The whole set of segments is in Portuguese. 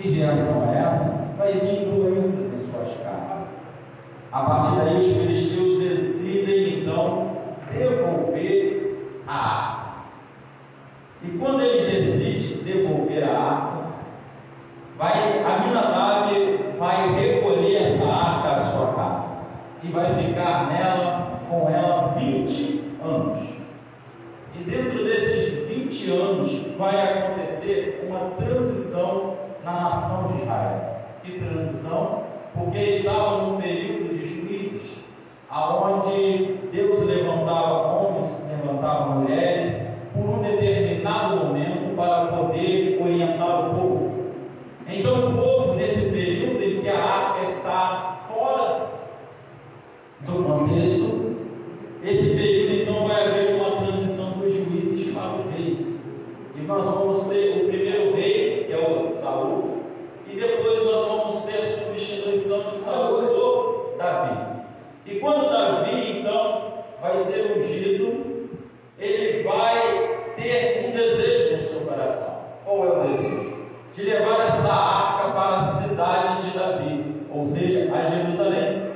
Que reação é essa? Vai vir doenças em suas carnes. A partir daí, os filisteus decidem então devolver a arca. E quando eles decidem devolver a arca, Aminadab vai recolher essa arca à sua casa e vai ficar com ela 20 anos. E dentro desses 20 anos vai acontecer uma transição na nação de Israel. Que transição? Porque estava num período de juízes, aonde Deus levantava homens, levantava mulheres, por um determinado momento para poder orientar o povo. Então o povo, nesse período em que a arca está fora do contexto, esse período então vai haver uma transição dos juízes para os reis. E nós vamos ter o primeiro rei, que é o Saul, e depois nós vamos ter a substituição de Saul por Davi. E quando Davi então vai ser ungido, ele vai ter um desejo no seu coração. Qual é o desejo? De levar essa arca para a cidade de Davi, ou seja, a Jerusalém.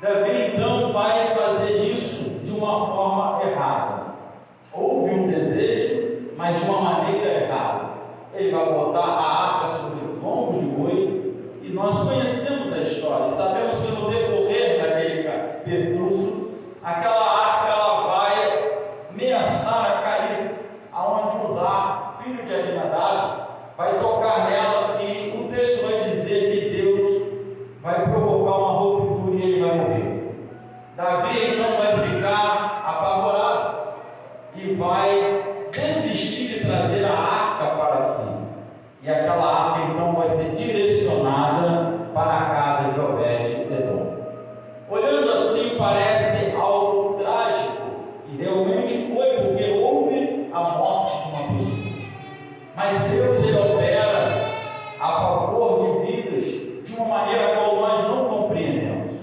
Davi então vai fazer isso de uma forma errada. Houve um desejo, mas de uma maneira errada. Ele vai botar a arca sobre o lombo de boi, e nós conhecemos a história. Sabemos que no decorrer daquele percurso, aquela arca ela vai ameaçar a cair, aonde Uzá, filho de Aminadab, vai tocar nela, e o texto vai dizer que Deus vai provocar uma ruptura e ele vai morrer. Davi então vai ficar apavorado e vai desistir de trazer a arca para si. E aquela arca então vai ser direcionada para a casa de Obed-Edom. Olhando assim, parece algo trágico, e realmente foi, porque houve a morte de uma pessoa. Mas Deus, ele opera a favor de vidas de uma maneira qual nós não compreendemos.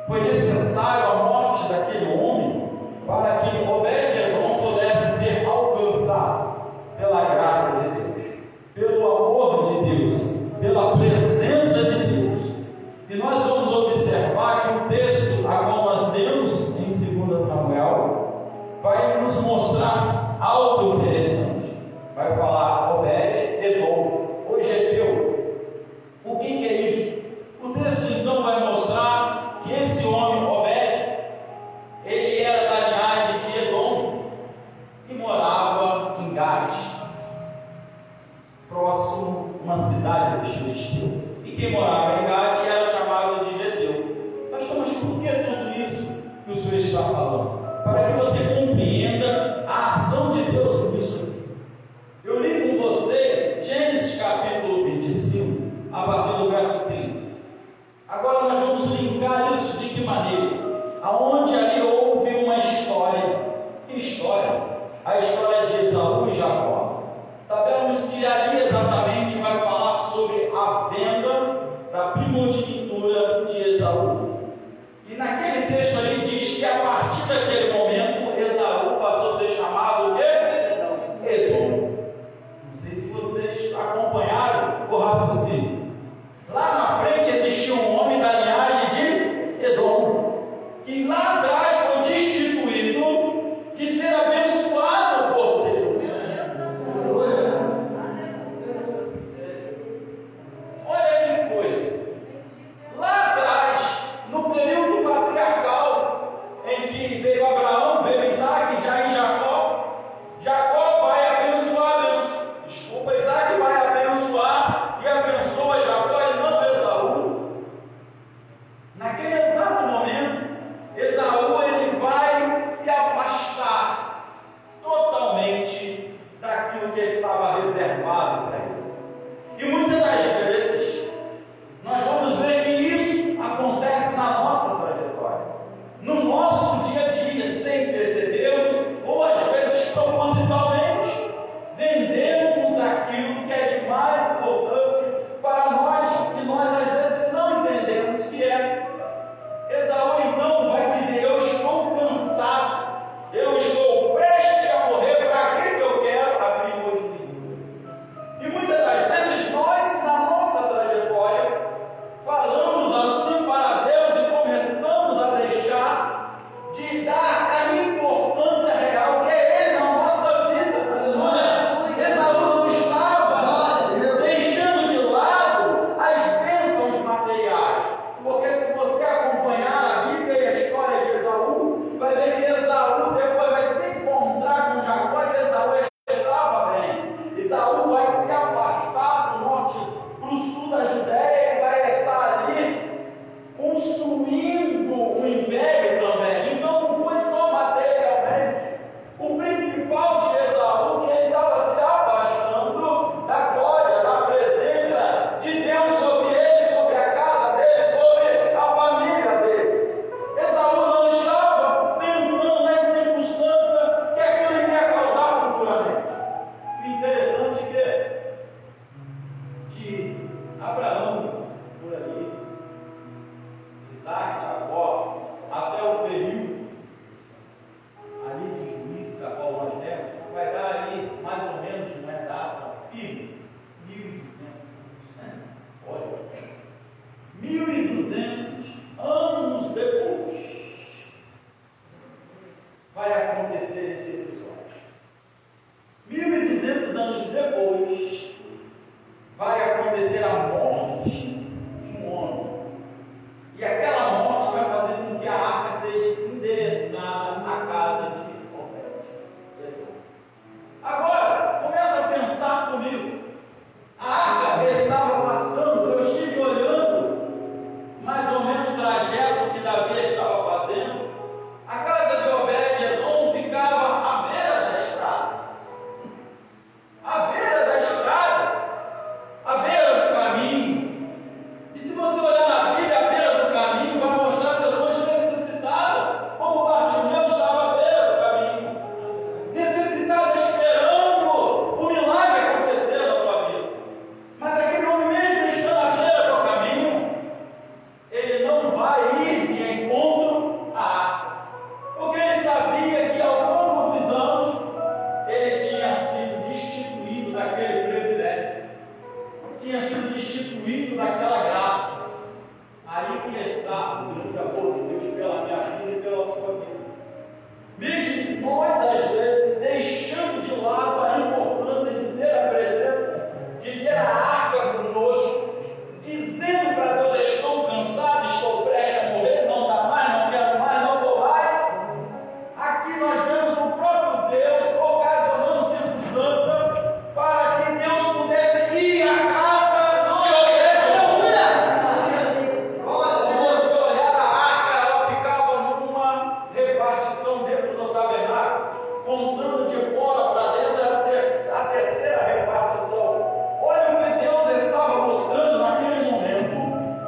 Foi necessário a morte daquele homem para que Obed-Edom pudesse ser alcançado pela graça de Deus, pelo amor de Deus, pela presença de Deus. E nós vamos observar que o texto a qual nós lemos em 2 Samuel vai nos mostrar algo interessante. Vai falar Obed-Edom, o Geteu. O que é isso? O texto então vai mostrar que esse homem, Obed, ele era da linhagem de Edom e morava em Gade, próximo a uma cidade dos filisteus. E quem morava em Gade era chamado de Geteu. Mas por que tudo isso que o Senhor está falando? Para que você compreenda a ação de Deus nisso aqui. Eu li com vocês Gênesis capítulo 25, a partir do verso 30. Agora nós vamos linkar isso de que maneira? Aonde ali houve uma história. Que história? A história de Esaú e Jacó. Sabemos que ali exatamente vai falar sobre a venda da primogenitura de Esaú. E naquele texto ali diz que a partir daquele momento Esaú passou a ser chamado de Edom. Não sei se vocês acompanharam o raciocínio. Lá na frente existia um homem da linhagem de Edom, que lá atrás foi destituído de ser abençoado por Deus. Olha que coisa. Lá atrás, no período patriarcal, em que veio Abraão, veio Isaac, já em Jacó, Jacó vai abençoar, Isaac vai abençoar e abençoa Jacó e não Esaú. Naquele exato momento, Esaú ele vai se afastar totalmente daquilo que estava reservado para ele. E muitas das vezes, nós vamos ver que isso acontece na nossa trajetória, no nosso dia a dia, sem percebermos, ou às vezes propositalmente, vendemos aquilo que é de mais importante para nós, que nós às vezes não entendemos que é. Esaú então vai dizer: eu estou cansado, eu estou prestes a morrer, para que eu quero a primogenitura? E muitas das vezes nós, na afastar do norte para o sul da Judéia, ele vai estar ali construindo um império também. Então não foi só materialmente. O principal de Esaú, que ele estava se afastando da glória, da presença de Deus sobre ele, sobre a casa dele, sobre a família dele. Esaú não estava pensando nas circunstâncias que aquilo ia causar futuramente. O interessante é que de Abraão, por ali, Isaac, Jacó, até o período ali de Juízes, a qual nós temos, vai dar aí mais ou menos uma data firme, 1.200 anos. Olha, 1.200 anos depois vai acontecer esse episódio. 1.200 anos depois vai acontecer a morte de um homem. E aquela morte vai fazer com que a arca seja endereçada à casa de Obed. Agora, começa a pensar comigo. A arca estava passando, eu estive olhando mais ou menos o trajeto que Davi estava fazendo. A casa de Obed-Edom ficava à beira da estrada. À beira da estrada, à beira do caminho. E se você olhar na Bíblia, à beira do caminho vai mostrar pessoas necessitadas, como Bartimeu estava à beira do caminho, necessitado, esperando o milagre acontecer na sua vida. Mas aquele homem, mesmo estando à beira do caminho, ele não vai ir de encontro à arca, porque ele sabia que ao longo dos anos ele tinha sido destituído daquele privilégio, tinha sido destituído daquela graça. Aí que está o grande amor de Deus pela minha vida e pela sua vida. Mesmo nós, às vezes, deixando de lado a importância de ter a presença, de ter a arca conosco, dizendo para Deus: estou cansado, estou prestes a morrer, não dá mais, não quero mais, não vou mais. Aqui nós vemos o próprio Deus ocasionando circunstância para que Deus pudesse ir à casa de Obed. Se você olhar a arca, ela ficava numa repartição dentro do tabernáculo, contando de fora para dentro, era a terceira repartição. Olha o que Deus estava mostrando naquele momento,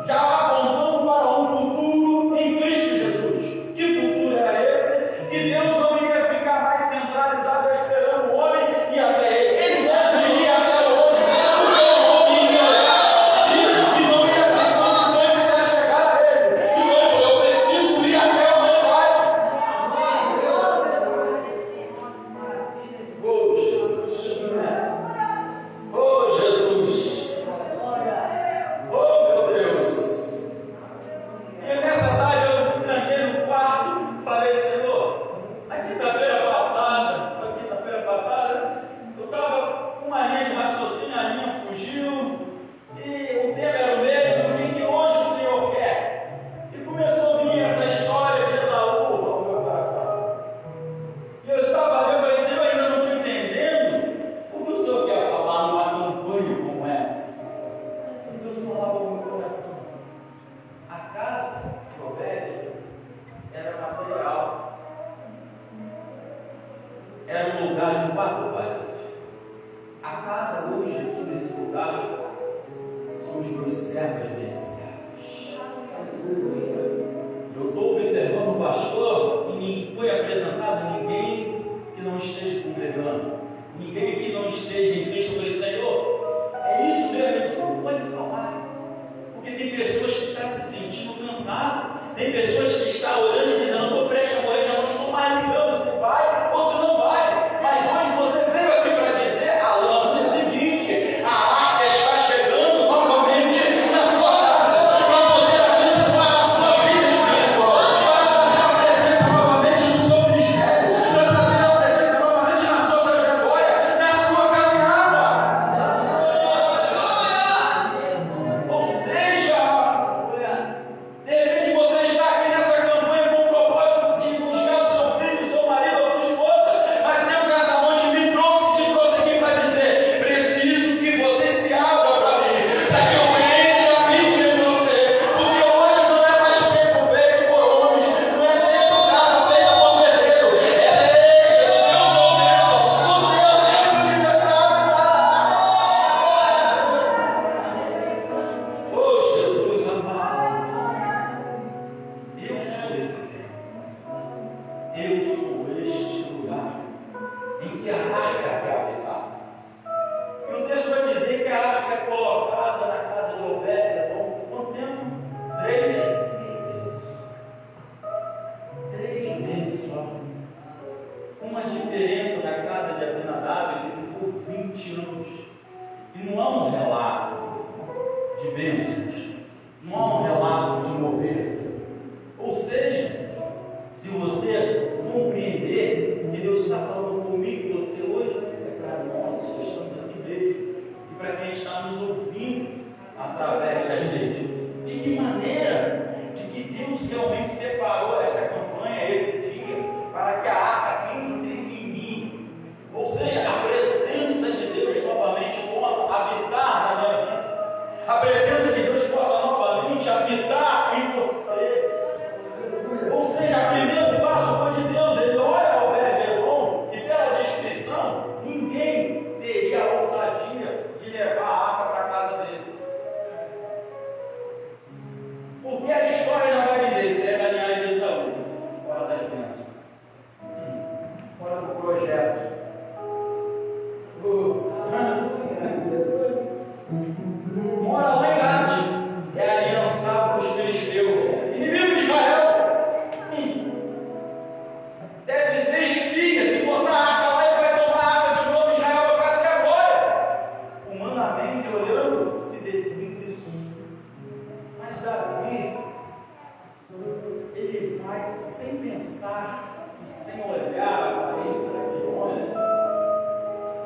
já apontando para um futuro em Cristo Jesus. Que futuro era esse? Que Deus não ia ficar mais centralizado esperando o homem e até ele. Ele mesmo iria até o homem, porque o homem iria olhar para si e não ia ter condições de chegar a ele. Então eu preciso ir até o meu pai. Oh Jesus! Oh Jesus! Oh meu Deus! E nessa tarde eu me tranquei no quarto e falei: Senhor, na quinta-feira passada, eu estava com uma linha de raciocínio, a linha fugiu, e o tema era o mesmo, o que hoje o Senhor quer? E começou a vir essa história de Esaú ao meu coração. E eu estava ali, eu falei: Senhor, eu ainda não estou entendendo o que o Senhor quer falar numa campanha como essa. E Deus falava ao meu coração: a casa de Obed era material, era um lugar de quatro paredes. A casa hoje, aqui nesse lugar, são os meus servos vencidos. Eu estou observando o pastor e foi apresentado ninguém que não esteja congregando, ninguém que não esteja em Cristo. Eu falei: Senhor, é isso mesmo, não pode falar. Porque tem pessoas que estão se sentindo cansadas, tem pessoas que estão orando e dizendo: estou prestes a morrer, já não estou mais ligando se vai ou se não vai. Mas hoje você veio aqui para dizer, Alan, o seguinte: a arca está chegando novamente na sua casa. não há um relato de bênçãos, não há um relato de mover. Ou seja, se você compreender que Deus está falando comigo e você hoje, é para nós que estamos aqui mesmo, e para quem está nos ouvindo através das redes. De que maneira? De que Deus realmente separou esta campanha, esse dia, para que a arca entre em mim. Ou seja, a presença de Deus novamente possa habitar na minha vida. A presença de Deus possa novamente habitar em você. Ou seja, o primeiro passo foi de Deus. Ele olha ao velho de Hebron e, pela descrição, ninguém teria a ousadia de levar a arca para a casa dele. Porque a história não vai dizer se é da linhagem de Esaú, fora das bênçãos, fora do projeto. Mora lá em Gade, é aliançado com os filisteus, inimigo de Israel. Deve ser espia, se botar a arca lá, ele vai tomar a arca de novo. Israel vai ficar sem agora. Humanamente olhando, se deduz isso. Mas Davi, ele vai sem pensar e sem olhar a aparência daquele homem,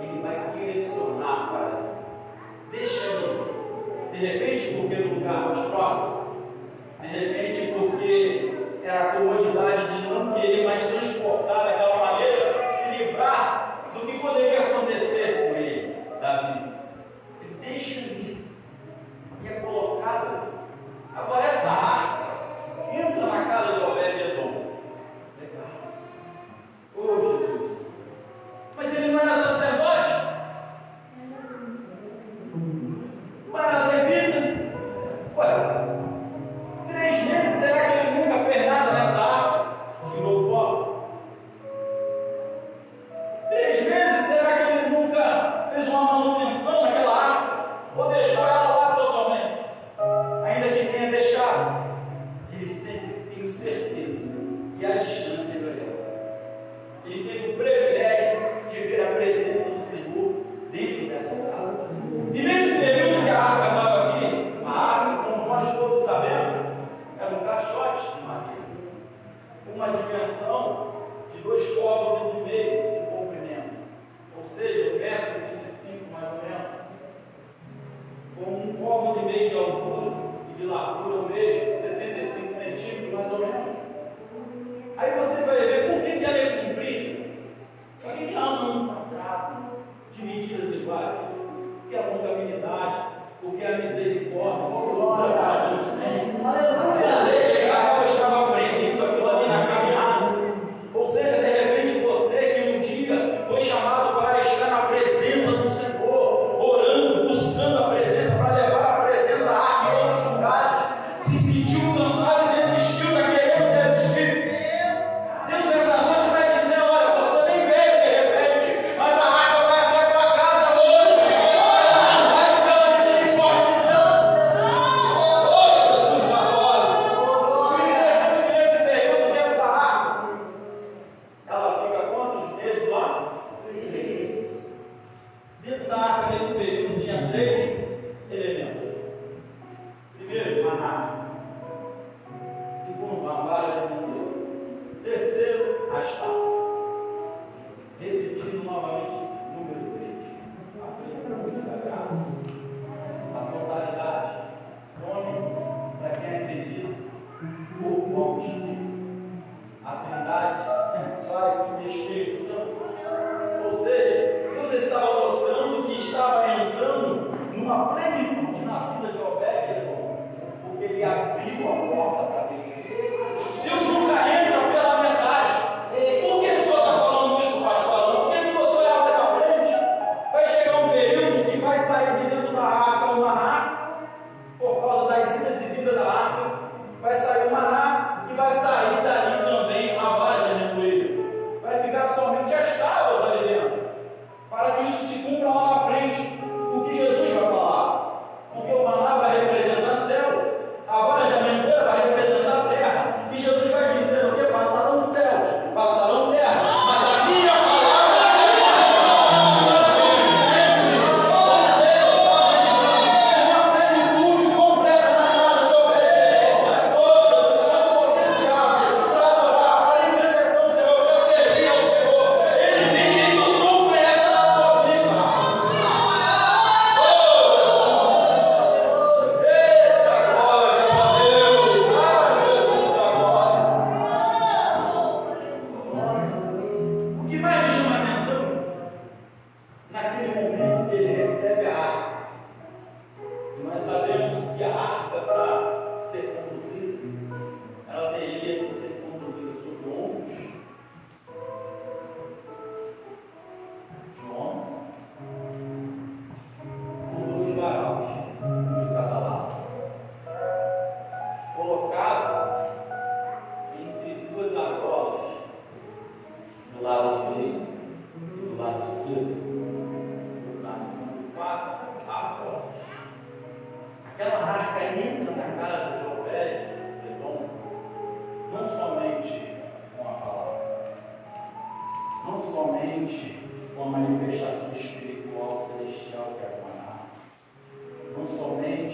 ele vai direcionar para ele. Deixa ele. De repente, porque no lugar mais próximo, de repente, porque era a comodidade de não querer mais transportar daquela maneira, se livrar do que poderia acontecer com ele, Davi. Ele deixa ele ir. E é colocado. Agora essa arca entra na casa de Obed-Edom. Legal. Oh, Jesus. Mas ele não era sacerdote? Não era levita? Ué, 3 meses, será que ele nunca fez nada nessa arca? Tirou o pó. 3 meses, será que ele nunca fez uma manutenção naquela arca? Ou deixou ela lá totalmente? Ainda que tenha deixado, ele sempre tem certeza que a distância é melhor. Ele teve o privilégio de ver a presença do Senhor dentro dessa casa. E nesse período que a arca estava aqui, a arca, como nós todos sabemos, era um caixote de madeira, uma dimensão de 2,5 côvados de comprimento, ou seja, 1,25 m mais ou menos, com 1,5 côvado de altura e de largura mesmo, 75 centímetros mais ou menos. Aí você vai ver por que ela é comprida, por que ela não é um quadrado de medidas iguais, porque a longanimidade, porque a misericórdia, porque o trabalho do Senhor. Ou seja, Israel estava aprendendo aquilo ali na caminhada. Ou seja, de repente você que um dia foi chamado para estar na presença do Senhor, orando, buscando a presença, para levar a presença a arca em outros lugares.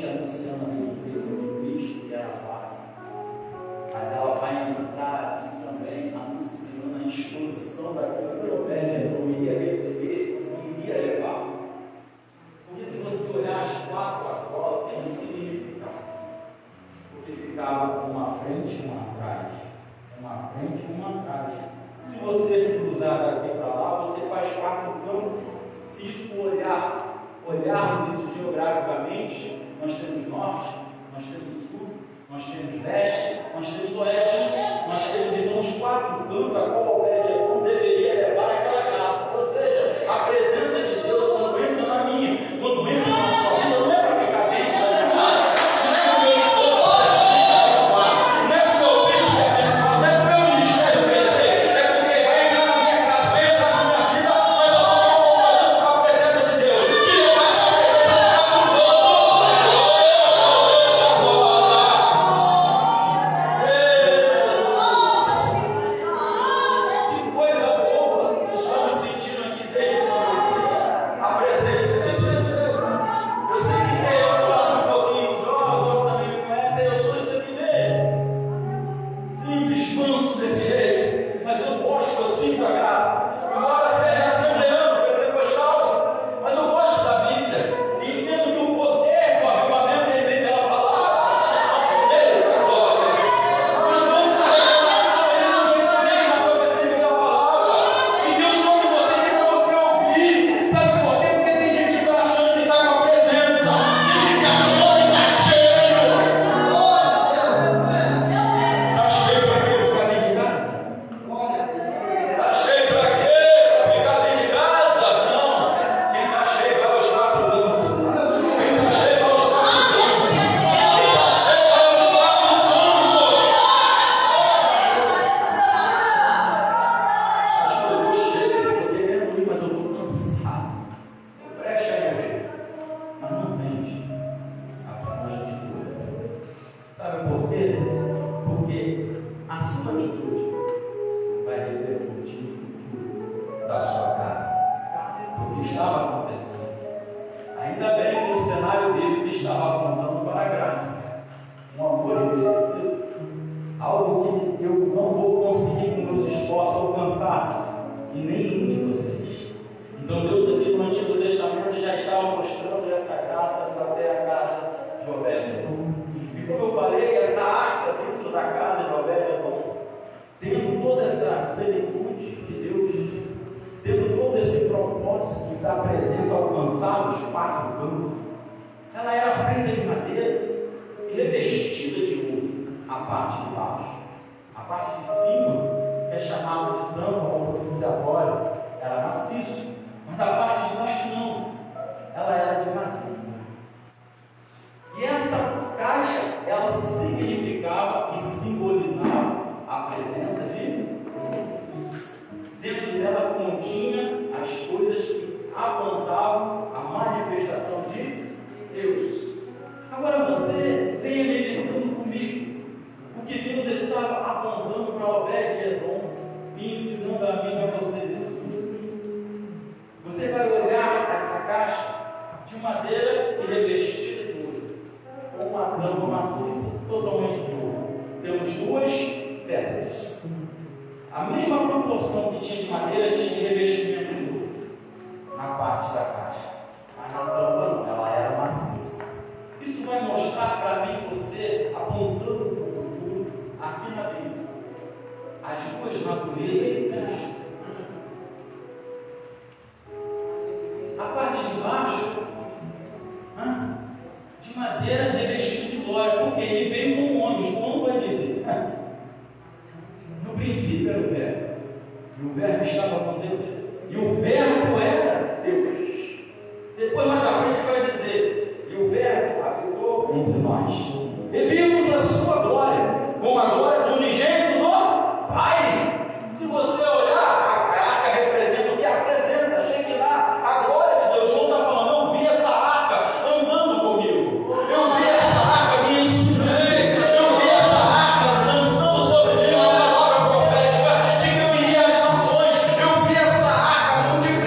a Luciana fez sobre Cristo, que ela vai. Mas ela vai entrar aqui também, anunciando a exposição daquilo que Obed-Edom iria receber e iria levar. Porque se você olhar as 4 argolas, tem um significado. Porque ficava uma frente e uma atrás. Uma frente e uma atrás. Se você cruzar daqui para lá, você faz 4 campos. Se isso olharmos isso geograficamente, nós temos norte, nós temos sul, nós temos leste, nós temos oeste, nós temos então os 4 cantos a qual Obed-Edom deveria levar aquela graça. Ou seja, a presença de Deus, quando entra na minha, quando entra na sua vida, não é para ficar dentro da minha casa, não é para o meu esposo ser abençoado, não é para o meu filho ser abençoado, não é para o meu ministério crescer, é porque vai entrar na minha casa, vai entrar na minha vida, mas eu não vou fazer isso com a presença de Deus. Que levar a presença de Deus que coisa boa estamos sentindo aqui dentro, a presença de Deus. Eu sei que eu gosto um pouquinho do João também me conhece, eu sou isso aqui mesmo. Simples, manso desse jeito, mas eu gosto, eu sinto a graça. Embora seja assembleano, pentecostal, mas eu gosto da Bíblia e entendo que o poder do avivamento ele vem pela palavra. Eita, glória! Os dons da revelação ele não vem somente na tua vida, ele vem pela palavra. E Deus trouxe você aqui para você ouvir. Sabe por quê? Porque tem gente que está achando que está com a presença, tem gente que achando que está cheio. Está cheio para quê? Ficar dentro de casa? Está cheio para quê? Para ficar dentro de casa? Não. Quem está cheio vai aos 4 cantos. Quem está cheio vai aos 4 cantos. Quem está cheio vai aos 4 cantos. Pastor, eu estou cheio, eu estou querendo ir, mas eu estou cansado. Preste a morrer. Mas não mente. A famosa atitude. Sabe por quê? Porque a sua atitude vai repercutir no futuro da sua casa. Porque estava acontecendo. Ainda bem que o cenário dele ele estava apontando para a graça. Um amor imerecido. Algo que eu não vou conseguir com meus esforços alcançar. E nenhum de vocês. Então Deus aqui no Antigo Testamento já estava mostrando essa graça até a casa de Obed-Edom. E como eu falei, essa arca dentro da casa de Obed-Edom, tendo toda essa plenitude de Deus, tendo todo esse propósito da presença alcançar os 4 cantos, ela era feita de madeira e revestida de ouro, a parte de baixo. A parte de cima, que é chamada de tampa ou propiciatória, era maciço, mas a parte de baixo não, ela era de madeira. E essa caixa, ela significava e simbolizava a presença de Deus. Dentro dela continha as coisas que apontavam a manifestação de Deus. Agora você venha meditando comigo o que Deus estava apontando para Obed-Edom e ensinando a mim e a você nesse vídeo. Você vai olhar essa caixa de madeira e revestida de ouro, com uma tampa maciça, totalmente de ouro. Temos 2 peças. A mesma proporção que tinha de madeira tinha de revestimento de ouro na parte da caixa. Mas na tampa não, ela era maciça. Isso vai mostrar para mim e você, apontando para o futuro, aqui na Bíblia, as 2 naturezas de Cristo. A parte de baixo, de madeira revestida de glória, porque ele veio com um homem. João vai dizer: no princípio era o Verbo, e o Verbo estava com Deus, e o Verbo era Deus. Depois, mais à frente, vai dizer: e o Verbo habitou entre nós, e vimos a sua glória, como a glória do unigênito do Pai. Se você olhar, a arca representa o que? A presença, Shekinah, a glória de Deus. João está falando: eu vi essa arca andando comigo, eu vi essa arca me ensinando, eu vi essa arca lançando sobre mim uma palavra profética de que eu iria às nações, eu vi essa arca multiplicando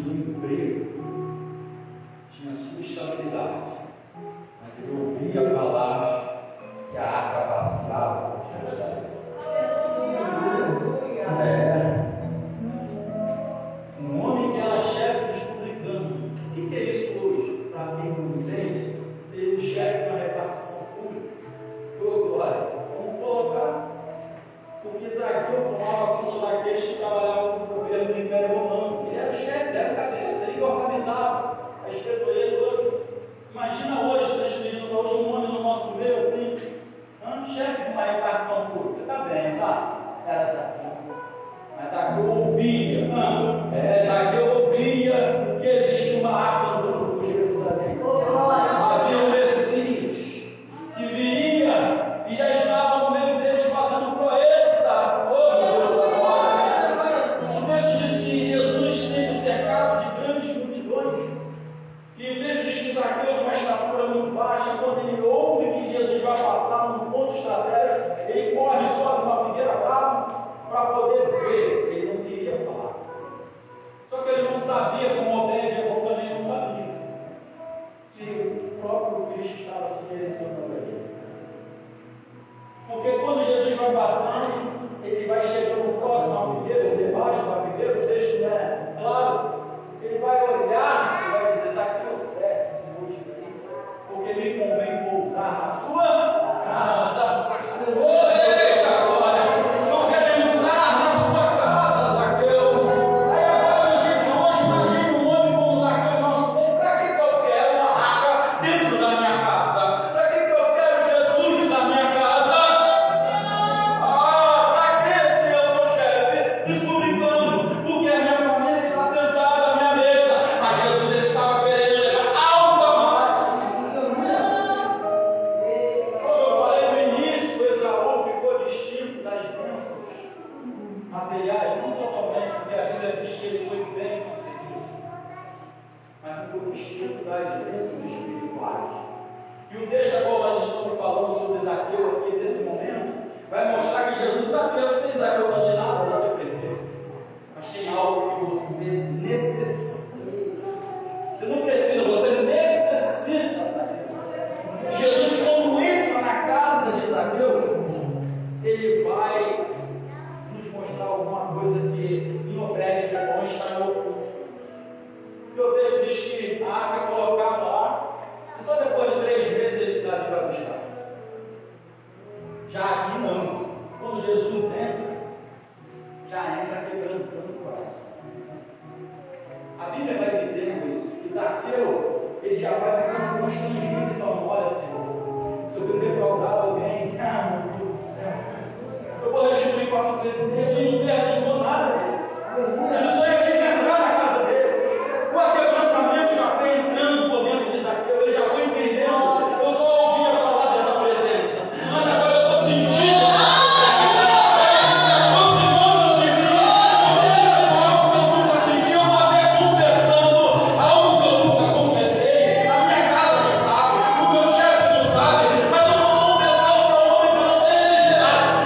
desemprego, tinha substabilidade, mas ele ouvia falar que a arca passeava por Jerusalém. Um homem que era chefe dos publicanos. O que é isso hoje? Para quem não entende, seria o chefe da repartição pública. Olha, vamos colocar, porque Zaqueu tomava conta daqueles que trabalhavam no governo do Império Romano. Ele era o chefe, ele era o cabeça, ele organizava a inspetoria toda. Imagina hoje, transferindo hoje um homem no nosso meio assim, chefe de uma repartição pública. Está bem, tá? Era Zaqueu. Mas Zaqueu ouvia, Zaqueu ouvia que existia uma arca andando por Jerusalém. Havia um Messias que viria e já estava no meio deles fazendo proeza. Oh, meu Deus, agora! O texto diz que Jesus esteve cercado de grandes multidões. E o texto diz que Zaqueu, de uma estatura muito baixa, quando ele ouve que Jesus vai passar num ponto estratégico, ele corre, sobe uma figueira brava para poder ver. Ele não queria falar. Só que ele não sabia, como Obed-Edom também não sabia, que o próprio Cristo estava se direcionando a ele. Porque quando Jesus vai passando, ele vai chegando próximo à figueira, debaixo da figueira, o texto não é claro, ele vai olhar e vai dizer: Zaqueu, desce hoje daí, porque me convém pousar na sua casa.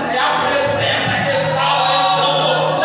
É a presença que estava entrando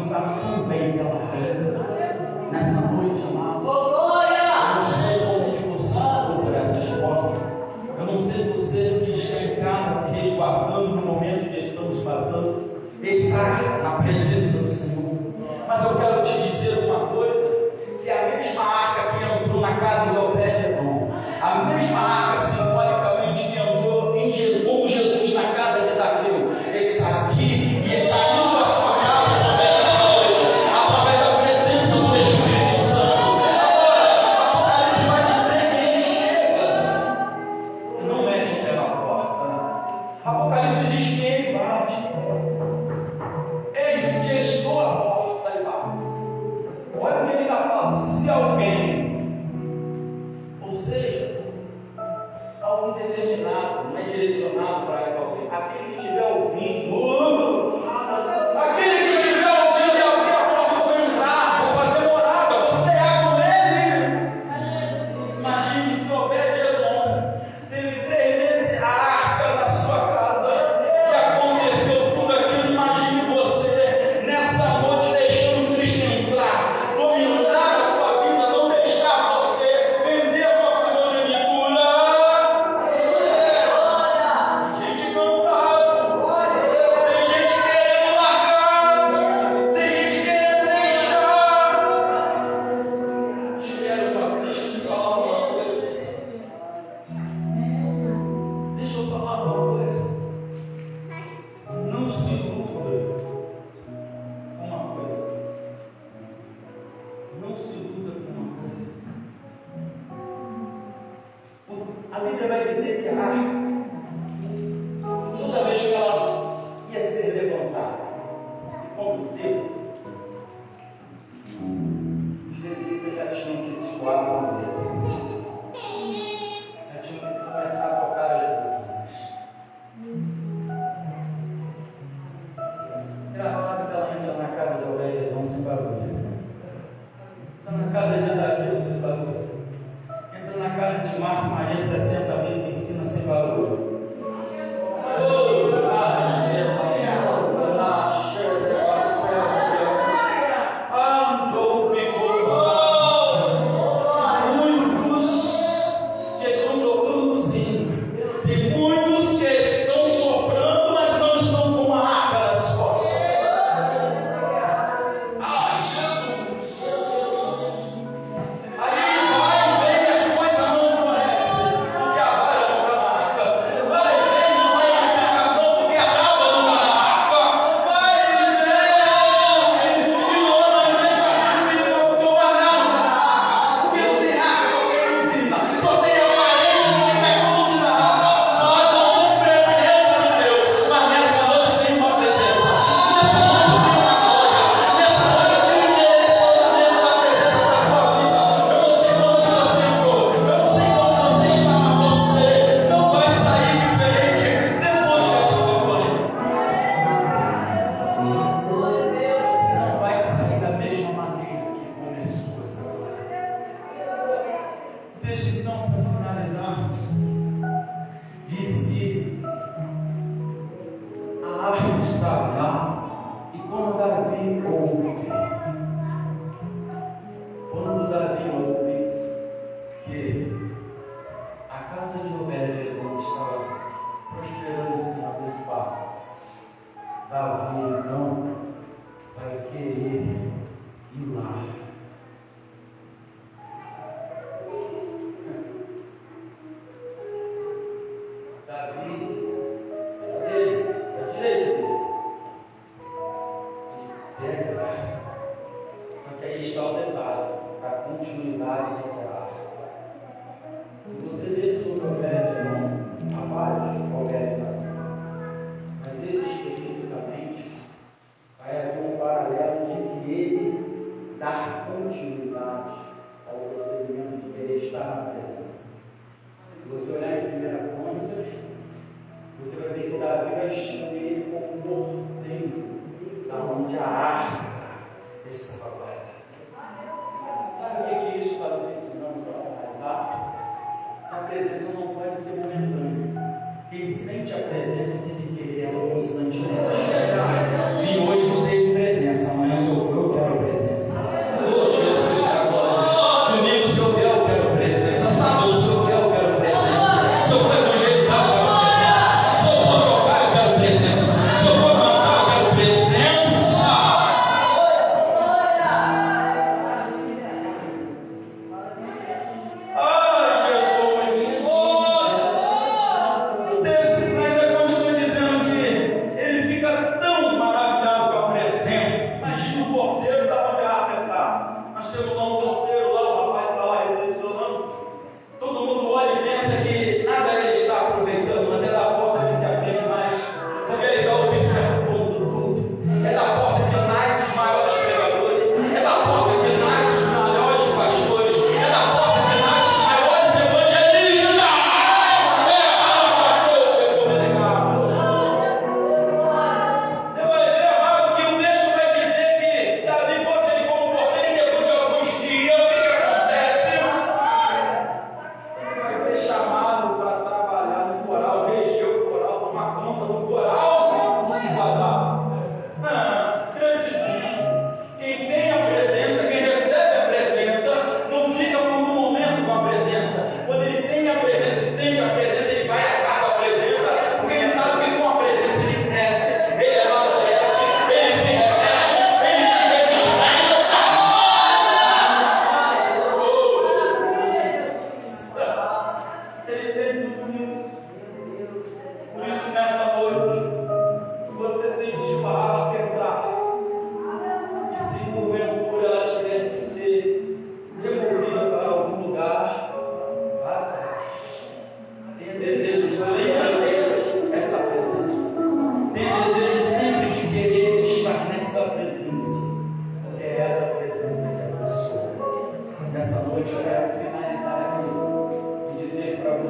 sabe tão bem que ela reina. Nessa noite, amados, eu não sei como que você entrou por essas portas. Eu não sei você que está em casa se resguardando no momento que estamos passando, está na presença do Senhor. Mas eu quero te dizer uma coisa, que a mesma arca que entrou na casa de Obed-Edom, a mesma arca simbolicamente que entrou com Jesus na casa de Zaqueu, está aqui e está indo à sua casa também nessa noite, através da presença do Espírito Santo. Agora, Apocalipse vai dizer que ele chega e não mete o pé na porta. Apocalipse diz que ele bate. Eis que estou à porta e bato. Olha o que ele está falando. Se alguém, ou seja, alguém determinado, não é direcionado para alguém, aquele que estiver ouvindo, aquele que estiver ouvindo e abrir a porta para entrar, para fazer morada, você é com ele. Imagine se Obed-Edom teve 3 meses a arca na sua casa e aconteceu tudo aquilo. Imagine você nessa noite deixando Cristo entrar, dominar a sua vida, não deixar você vender sua primogenitura. Gente cansado, tem gente querendo largar, tem gente querendo deixar. Quero para Cristo te falar uma coisa. Deixa eu falar uma coisa. Não se iluda com uma coisa. Não se iluda com uma coisa. A Bíblia vai dizer que a arca, toda vez que ela ia ser levantada e conduzida, os levitas já tinham que descoar a mão, já tinham que começar a tocar as buzinas. Engraçado que ela entra na casa de Obed-Edom sem barulho, entra na casa de Zaqueu sem barulho, entra na casa de Marta e Maria 60 vezes e ensina sem barulho. Muitos que estão tocando buzina, tem muitos que estão soprando, mas não estão com uma arca nas costas. Ai, Jesus! Aí vai e vem, as coisas não florescem, porque a vara não está na arca. Vai e vem, não é edificação, porque a tábua não está na arca. Vai e vem, e não é manifestação espiritual, porque o maná não está na arca. Porque não tem arca, só tem buzina, só tem a parede que vai conduzir a arca. Nós não temos presença de Deus, mas nessa noite tem uma presença. Nessa noite tem uma glória. Nessa noite tem um direcionamento da presença da tua vida. Eu não sei como que você entrou, eu não sei como você está, mas você não vai sair diferente depois dessa campanha. Você não vai sair da mesma maneira que começou essa campanha. Deixa então para finalizarmos. Diz que a arca estava lá e quando Davi ouve que a casa de Obed-Edom estava prosperando em cima dos fatos, Davi não vai querer ir lá.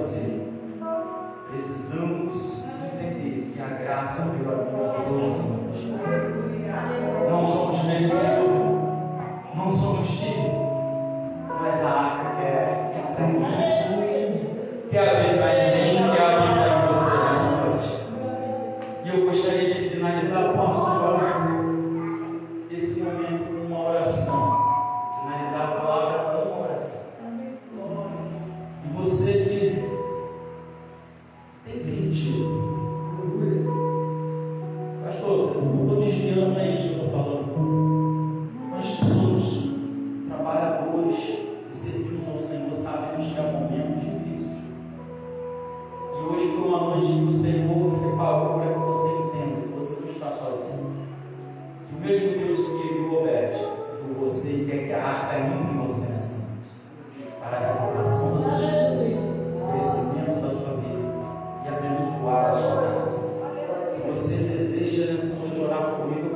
você. Precisamos entender que a graça veio a mim e você nessa noite. Não somos merecedores, não somos dignos, mas a arca quer entrar em mim, quer habitar em mim, quer habitar em você nessa noite. E eu gostaria de finalizar, esse momento com uma oração. Finalizar a palavra com uma oração. E você que tem sentido, pastor, eu estou desviando aí que eu estou falando. Nós somos trabalhadores e servimos ao Senhor, sabemos que há momentos difíceis. E hoje foi uma noite que o Senhor separou para que você entenda que você não está sozinho. Que o mesmo Deus que viu Obed, viu você e quer que a arca entre em você nessa noite, para a recuperação das suas vidas, o crescimento da sua vida e abençoar a sua casa. Se você deseja nessa noite orar comigo,